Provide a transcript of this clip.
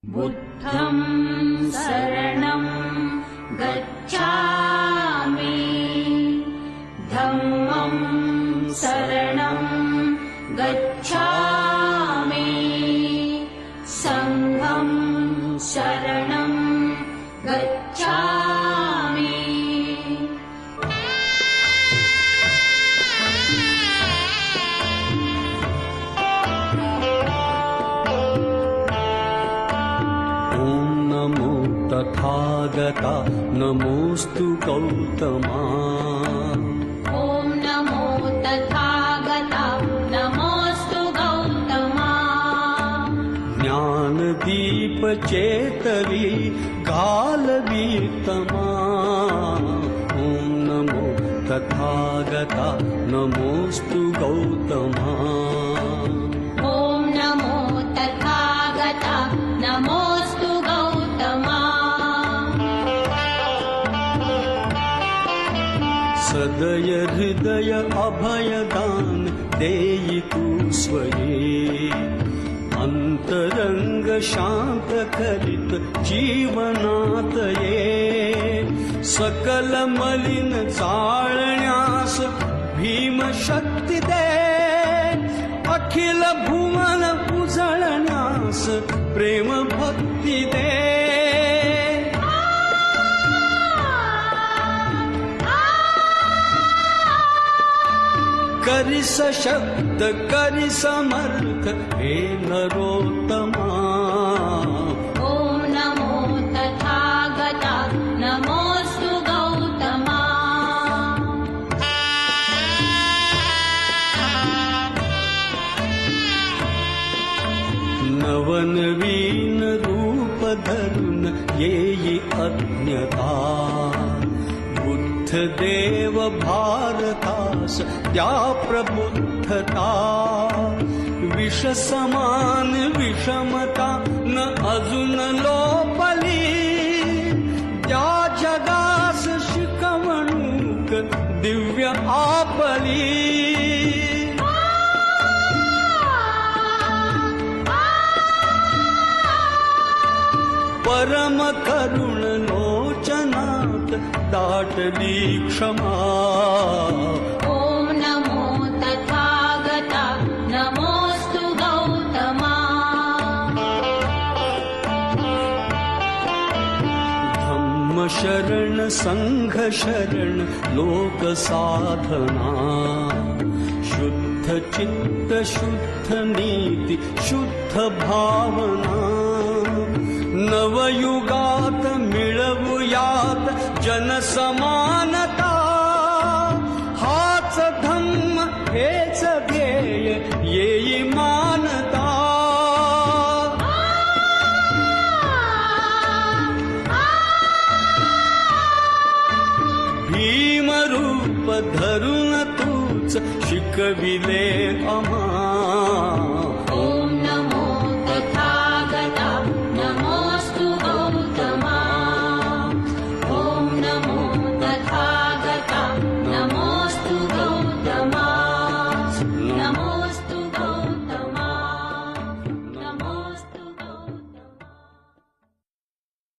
बुद्धं शरणं गच्छामि, धम्मं शरणं गच्छामि, संघं शरणं गच्छामि। तथागता नमोऽस्तु गौतमा। ॐ नमो तथागता नमोऽस्तु गौतमा। ज्ञानदीपचेतवी गालवीतमा। ॐ नमो तथागता नमोऽस्तु गौतमा। ॐ नमो तथागता नमोऽस्तु गौतमा। सदय हृदय अभयदान देयितु स्वये। अंतरंग शांत करित जीवनातये। सकल मलिन चाळण्यास भीम शक्ती दे। अखिल भुवन उजळण्यास प्रेम भक्ती दे। करी सशक्त करी समर्थ हे नरोत्तमा। ॐ नमो तथागता नमोऽस्तु गौतमा। नवनवीन रूप धरुन येई अज्ञता। देव भारतास त्या प्रबुद्धता। विष समान विषमता न अजून लोपली। त्या जगास शिकवणूक दिव्य आपली। परम करुण लोचनात दाटली क्षमा। ॐ नमो तथागता नमोऽस्तु गौतमा। धम्म शरण संघ शरण लोक साधना। शुद्ध चित्त शुद्ध नीति शुद्ध भावना। नवयुगात मिळवूयात जनसमानता। हाच धम्म हेच ध्येय येई मानता। भीमरूप धरून तूच शिकविले आम्हा।